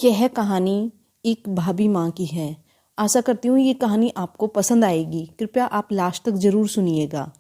यह कहानी एक भाभी माँ की है। आशा करती हूँ ये कहानी आपको पसंद आएगी। कृपया आप लास्ट तक जरूर सुनिएगा।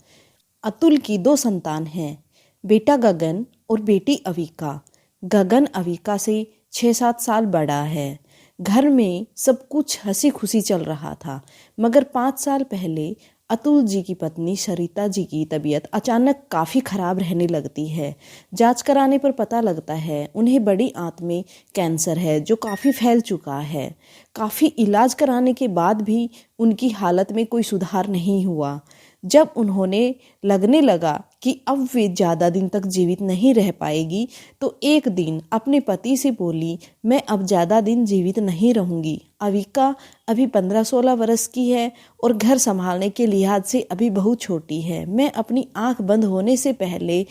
अतुल की दो संतान हैं, बेटा गगन और बेटी अविका। गगन अविका से 6-7 साल बड़ा है। घर में सब कुछ हंसी खुशी चल रहा था, मगर 5 साल पहले अतुल जी की पत्नी सरिता जी की तबीयत अचानक काफ़ी खराब रहने लगती है। जांच कराने पर पता लगता है उन्हें बड़ी आंत में कैंसर है, जो काफ़ी फैल चुका है। काफ़ी इलाज कराने के बाद भी उनकी हालत में कोई सुधार नहीं हुआ। जब उन्होंने लगने लगा कि अब वे ज़्यादा दिन तक जीवित नहीं रह पाएगी, तो एक दिन अपने पति से बोली, मैं अब ज़्यादा दिन जीवित नहीं रहूँगी। अविका अभी 15-16 वर्ष की है और घर संभालने के लिहाज से अभी बहुत छोटी है। मैं अपनी आंख बंद होने से पहले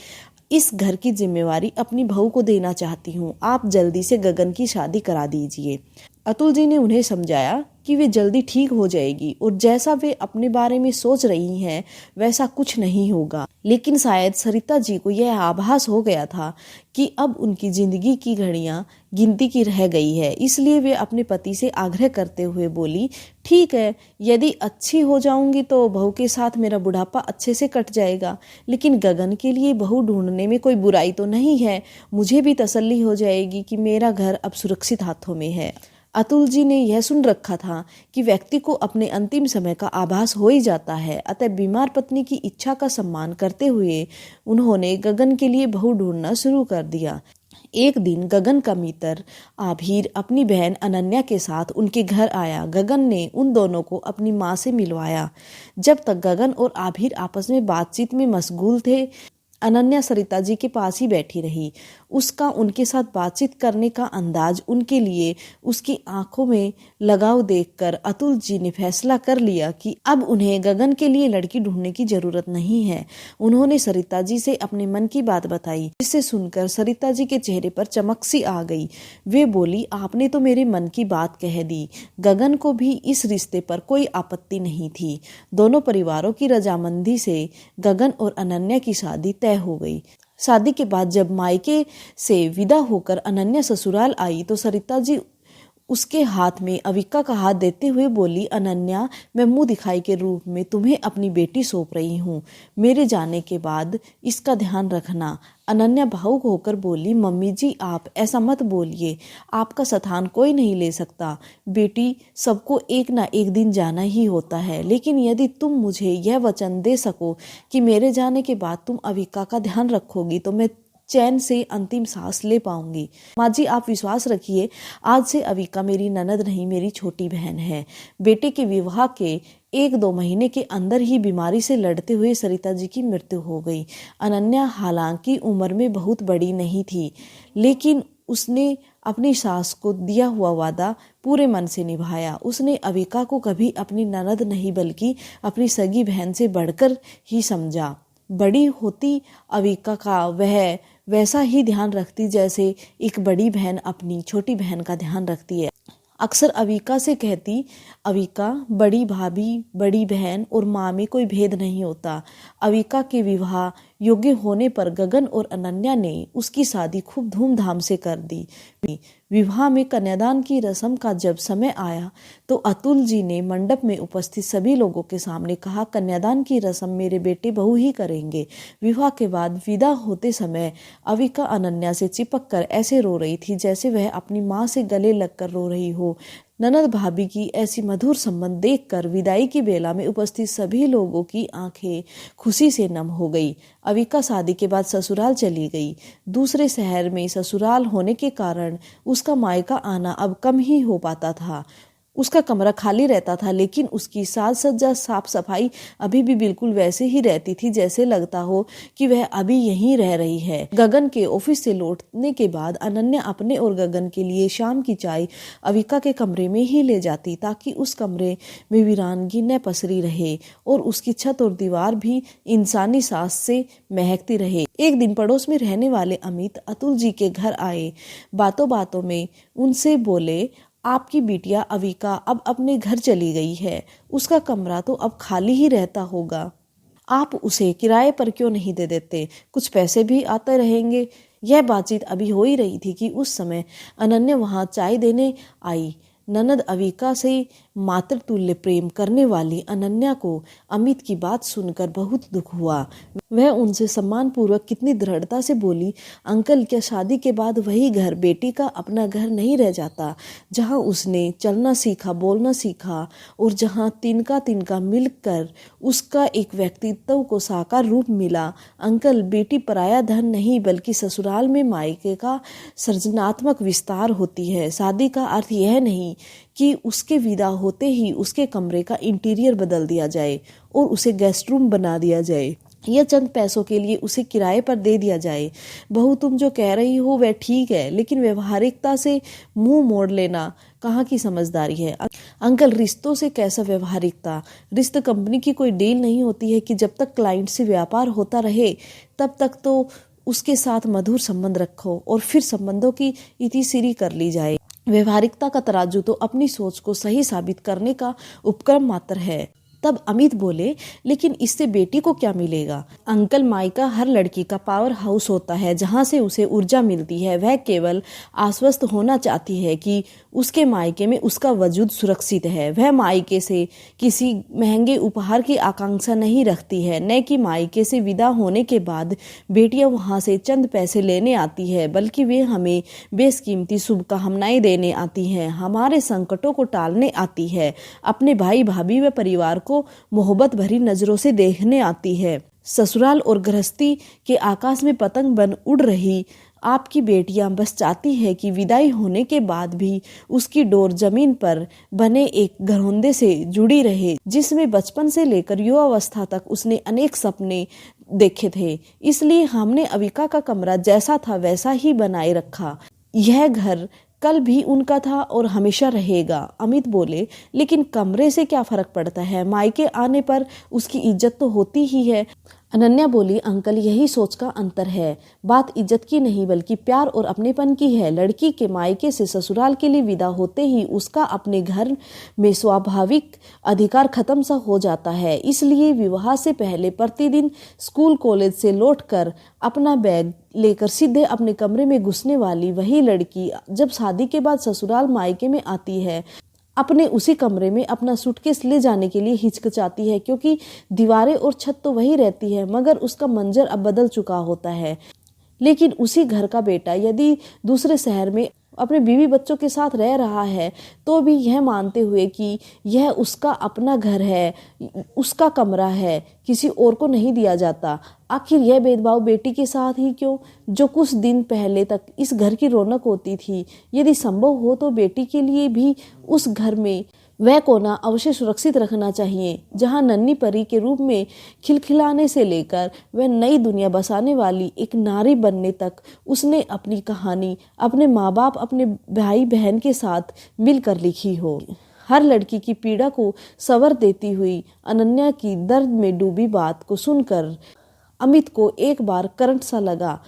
इस घर की जिम्मेवारी अपनी बहू को देना चाहती हूँ। आप जल्दी से गगन की शादी करा दीजिए। अतुल जी ने उन्हें समझाया कि वे जल्दी ठीक हो जाएगी और जैसा वे अपने बारे में सोच रही हैं वैसा कुछ नहीं होगा। लेकिन शायद सरिता जी को यह आभास हो गया था कि अब उनकी जिंदगी की घड़ियां गिनती की रह गई है। इसलिए वे अपने पति से आग्रह करते हुए बोली, ठीक है, यदि अच्छी हो जाऊंगी तो बहू के साथ मेरा बुढ़ापा अच्छे से कट जाएगा। लेकिन गगन के लिए बहू ढूंढने में कोई बुराई तो नहीं है। मुझे भी तसल्ली हो जाएगी कि मेरा घर अब सुरक्षित हाथों में है। अतुल जी ने यह सुन रखा था कि व्यक्ति को अपने अंतिम समय का आभास हो ही जाता है। अतः बीमार पत्नी की इच्छा का सम्मान करते हुए उन्होंने गगन के लिए बहू ढूंढना शुरू कर दिया। एक दिन गगन का मित्र आभीर अपनी बहन अनन्या के साथ उनके घर आया। गगन ने उन दोनों को अपनी माँ से मिलवाया। जब तक गगन और आभीर आपस में बातचीत में मशगूल थे, अनन्या सरिता जी के पास ही बैठी रही। उसका उनके साथ बातचीत करने का अंदाज, उनके लिए उसकी आंखों में लगाव देखकर अतुल जी ने फैसला कर लिया कि अब उन्हें गगन के लिए लड़की ढूंढने की जरूरत नहीं है। उन्होंने सरिता जी से अपने मन की बात बताई, जिसे सुनकर सरिता जी के चेहरे पर चमक सी आ गई। वे बोली, आपने तो मेरे मन की बात कह दी। गगन को भी इस रिश्ते पर कोई आपत्ति नहीं थी। दोनों परिवारों की रजामंदी से गगन और अनन्या की शादी तय हो गई। शादी के बाद जब मायके से विदा होकर अनन्या ससुराल आई तो सरिता जी उसके हाथ में अविका का हाथ देते हुए बोली, अनन्या, मैं मुंह दिखाई के रूप में तुम्हें अपनी बेटी सौंप रही हूँ। मेरे जाने के बाद इसका ध्यान रखना। अनन्या भावुक होकर बोली, मम्मी जी, आप ऐसा मत बोलिए। आपका स्थान कोई नहीं ले सकता। बेटी सबको एक ना एक दिन जाना ही होता है। लेकिन यदि तुम मुझे यह वचन दे सको कि मेरे जाने के बाद तुम अविका का ध्यान रखोगी, तो मैं चैन से अंतिम सांस ले पाऊंगी। माँ जी, आप विश्वास रखिए, आज से अविका मेरी ननद नहीं, मेरी छोटी बहन है। बेटे के विवाह के 1-2 महीने के अंदर ही बीमारी से लड़ते हुए सरिता जी की मृत्यु हो गई। अनन्या हालांकि उम्र में बहुत बड़ी नहीं थी, लेकिन उसने अपनी सास को दिया हुआ वादा पूरे मन से निभाया। उसने अविका को कभी अपनी ननद नहीं बल्कि अपनी सगी बहन से बढ़कर ही समझा। बड़ी होती अविका का वह वैसा ही ध्यान रखती जैसे एक बड़ी बहन अपनी छोटी बहन का ध्यान रखती है। अक्सर अविका से कहती, अविका, बड़ी भाभी, बड़ी बहन और माँ में कोई भेद नहीं होता। अविका के विवाह योग्य होने पर गगन और अनन्या ने उसकी शादी खूब धूमधाम से कर दी। विवाह में कन्यादान की रस्म का जब समय आया तो अतुल जी ने मंडप में उपस्थित सभी लोगों के सामने कहा, कन्यादान की रस्म मेरे बेटे बहू ही करेंगे। विवाह के बाद विदा होते समय अविका अनन्या से चिपक कर ऐसे रो रही थी जैसे वह अपनी माँ से गले लगकर रो रही हो। ननद भाभी की ऐसी मधुर संबंध देखकर विदाई की बेला में उपस्थित सभी लोगों की आंखें खुशी से नम हो गई। अविका शादी के बाद ससुराल चली गई। दूसरे शहर में ससुराल होने के कारण उसका मायका आना अब कम ही हो पाता था। उसका कमरा खाली रहता था, लेकिन उसकी साज सज्जा, साफ सफाई अभी भी बिल्कुल वैसे ही रहती थी जैसे लगता हो कि वह अभी यहीं रह रही है। गगन के ऑफिस से लौटने के बाद अनन्या अपने और गगन के लिए शाम की चाय अविका के कमरे में ही ले जाती, ताकि उस कमरे में वीरानगी न पसरी रहे और उसकी छत और दीवार भी इंसानी सांस से महकती रहे। एक दिन पड़ोस में रहने वाले अमित अतुल जी के घर आए। बातों बातों में उनसे बोले, आपकी बिटिया अविका अब अपने घर चली गई है। उसका कमरा तो अब खाली ही रहता होगा। आप उसे किराए पर क्यों नहीं दे देते? कुछ पैसे भी आते रहेंगे। यह बातचीत अभी हो ही रही थी कि उस समय अनन्या वहां चाय देने आई। ननद अविका से मातृतुल्य प्रेम करने वाली अनन्या को अमित की बात सुनकर बहुत दुख हुआ। वह उनसे सम्मानपूर्वक कितनी दृढ़ता से बोली, अंकल, क्या शादी के बाद वही घर बेटी का अपना घर नहीं रह जाता, जहां उसने चलना सीखा, बोलना सीखा और जहां तिनका तिनका मिलकर उसका एक व्यक्तित्व को साकार रूप मिला। अंकल, बेटी पराया धन नहीं बल्कि ससुराल में मायके का सृजनात्मक विस्तार होती है। शादी का अर्थ यह नहीं कि उसके विदा होते ही उसके कमरे का इंटीरियर बदल दिया जाए और उसे गेस्ट रूम बना दिया जाए या चंद पैसों के लिए उसे किराए पर दे दिया जाए। बहू, तुम जो कह रही हो वह ठीक है, लेकिन व्यवहारिकता से मुंह मोड़ लेना कहाँ की समझदारी है। अंकल, रिश्तों से कैसा व्यवहारिकता? रिश्ते कंपनी की कोई डील नहीं होती है कि जब तक क्लाइंट से व्यापार होता रहे तब तक तो उसके साथ मधुर संबंध रखो और फिर संबंधों की इतिसिरी कर ली जाए। व्यवहारिकता का तराजू तो अपनी सोच को सही साबित करने का उपक्रम मात्र है। तब अमित बोले, लेकिन इससे बेटी को क्या मिलेगा? अंकल, मायका हर लड़की का पावर हाउस होता है जहां से उसे ऊर्जा मिलती है। वह केवल आश्वस्त होना चाहती है कि उसके मायके में उसका वजूद सुरक्षित है। वह मायके से किसी महंगे उपहार की आकांक्षा नहीं रखती है, न कि मायके से विदा होने के बाद बेटियां वहां से चंद पैसे लेने आती है, बल्कि वे हमें बेशकीमती शुभकामनाएं देने आती हैं, हमारे संकटों को टालने आती है, अपने भाई भाभी व परिवार को मोहब्बत भरी नजरों से देखने आती है। ससुराल और गृहस्थी के आकाश में पतंग बन उड़ रही आपकी बेटियां बस चाहती है कि विदाई होने के बाद भी उसकी डोर जमीन पर बने एक घरौंदे से जुड़ी रहे, जिसमें बचपन से लेकर युवावस्था तक उसने अनेक सपने देखे थे। इसलिए हमने अविका का कमरा जैसा था वैसा ही बनाए रखा। यह घर कल भी उनका था और हमेशा रहेगा। अमित बोले, लेकिन कमरे से क्या फर्क पड़ता है? मायके आने पर उसकी इज्जत तो होती ही है। अनन्या बोली, अंकल, यही सोच का अंतर है। बात इज्जत की नहीं बल्कि प्यार और अपनेपन की है। लड़की के मायके से ससुराल के लिए विदा होते ही उसका अपने घर में स्वाभाविक अधिकार खत्म सा हो जाता है। इसलिए विवाह से पहले प्रतिदिन स्कूल कॉलेज से लौटकर अपना बैग लेकर सीधे अपने कमरे में घुसने वाली वही लड़की जब शादी के बाद ससुराल मायके में आती है, अपने उसी कमरे में अपना सूटकेस ले जाने के लिए हिचकिचाती है, क्योंकि दीवारें और छत तो वही रहती है मगर उसका मंजर अब बदल चुका होता है। लेकिन उसी घर का बेटा यदि दूसरे शहर में अपने बीवी बच्चों के साथ रह रहा है तो भी यह मानते हुए कि यह उसका अपना घर है, उसका कमरा है, किसी और को नहीं दिया जाता। आखिर यह भेदभाव बेटी के साथ ही क्यों, जो कुछ दिन पहले तक इस घर की रौनक होती थी? यदि संभव हो तो बेटी के लिए भी उस घर में वह कोना अवश्य सुरक्षित रखना चाहिए जहां नन्ही परी के रूप में खिलखिलाने से लेकर वह नई दुनिया बसाने वाली एक नारी बनने तक उसने अपनी कहानी अपने माँ बाप, अपने भाई बहन के साथ मिलकर लिखी हो। हर लड़की की पीड़ा को सवर देती हुई अनन्या की दर्द में डूबी बात को सुनकर अमित को एक बार करंट सा लगा।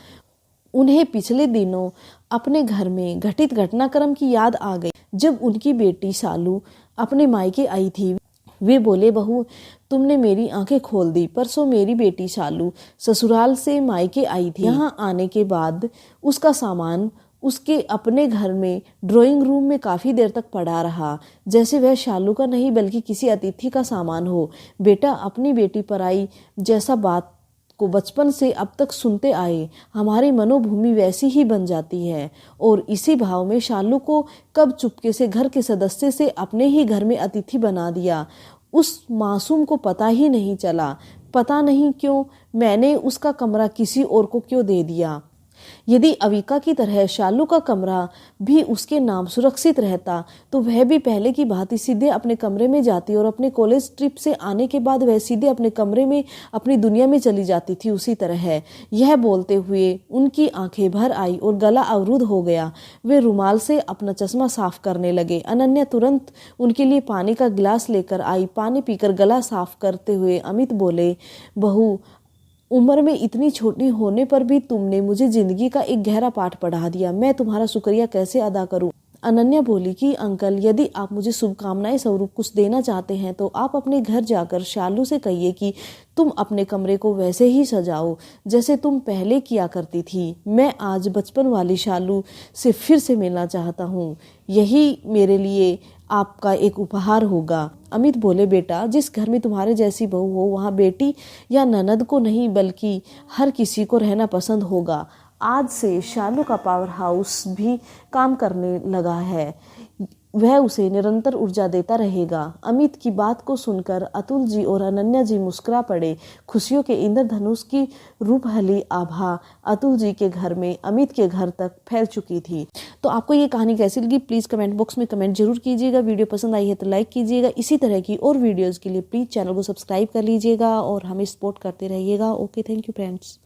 उन्हें पिछले दिनों अपने घर में घटित घटनाक्रम की याद आ गई जब उनकी बेटी शालू अपने मायके आई थी। वे बोले, बहू, तुमने मेरी आंखें खोल दी। परसों मेरी बेटी शालू ससुराल से मायके आई थी। यहाँ आने के बाद उसका सामान उसके अपने घर में ड्राइंग रूम में काफ़ी देर तक पड़ा रहा, जैसे वह शालू का नहीं बल्कि किसी अतिथि का सामान हो। बेटा, अपनी बेटी पर आई जैसा बात को बचपन से अब तक सुनते आए, हमारी मनोभूमि वैसी ही बन जाती है। और इसी भाव में शालू को कब चुपके से घर के सदस्य से अपने ही घर में अतिथि बना दिया, उस मासूम को पता ही नहीं चला। पता नहीं क्यों मैंने उसका कमरा किसी और को क्यों दे दिया। यदि अविका की तरह शालू का कमरा भी उसके नाम सुरक्षित रहता तो वह भी पहले की भांति सीधे अपने कमरे में जाती और अपने कॉलेज ट्रिप से आने के बाद वह सीधे अपने कमरे में अपनी दुनिया में चली जाती थी उसी तरह। यह बोलते हुए उनकी आंखें भर आई और गला अवरुद्ध हो गया। वे रुमाल से अपना चश्मा साफ करने लगे। अनन्या तुरंत उनके लिए पानी का गिलास लेकर आई। पानी पीकर गला साफ करते हुए अमित बोले, बहू, उम्र में इतनी छोटी होने पर भी तुमने मुझे जिंदगी का एक गहरा पाठ पढ़ा दिया। मैं तुम्हारा शुक्रिया कैसे अदा करूं? अनन्या बोली कि अंकल, यदि आप मुझे शुभकामनाएं स्वरूप कुछ देना चाहते हैं तो आप अपने घर जाकर शालू से कहिए कि तुम अपने कमरे को वैसे ही सजाओ जैसे तुम पहले किया करती थी। मैं आज बचपन वाली शालू से फिर से मिलना चाहता हूँ। यही मेरे लिए आपका एक उपहार होगा। अमित बोले, बेटा, जिस घर में तुम्हारे जैसी बहू हो वहाँ बेटी या ननद को नहीं बल्कि हर किसी को रहना पसंद होगा। आज से शालू का पावर हाउस भी काम करने लगा है। वह उसे निरंतर ऊर्जा देता रहेगा। अमित की बात को सुनकर अतुल जी और अनन्या जी मुस्कुरा पड़े। खुशियों के इंद्रधनुष की रूपहली आभा अतुल जी के घर में अमित के घर तक फैल चुकी थी। तो आपको ये कहानी कैसी लगी प्लीज़ कमेंट बॉक्स में कमेंट जरूर कीजिएगा। वीडियो पसंद आई है तो लाइक कीजिएगा। इसी तरह की और वीडियोज़ के लिए प्लीज़ चैनल को सब्सक्राइब कर लीजिएगा और हमें सपोर्ट करते रहिएगा। Okay, thank you friends.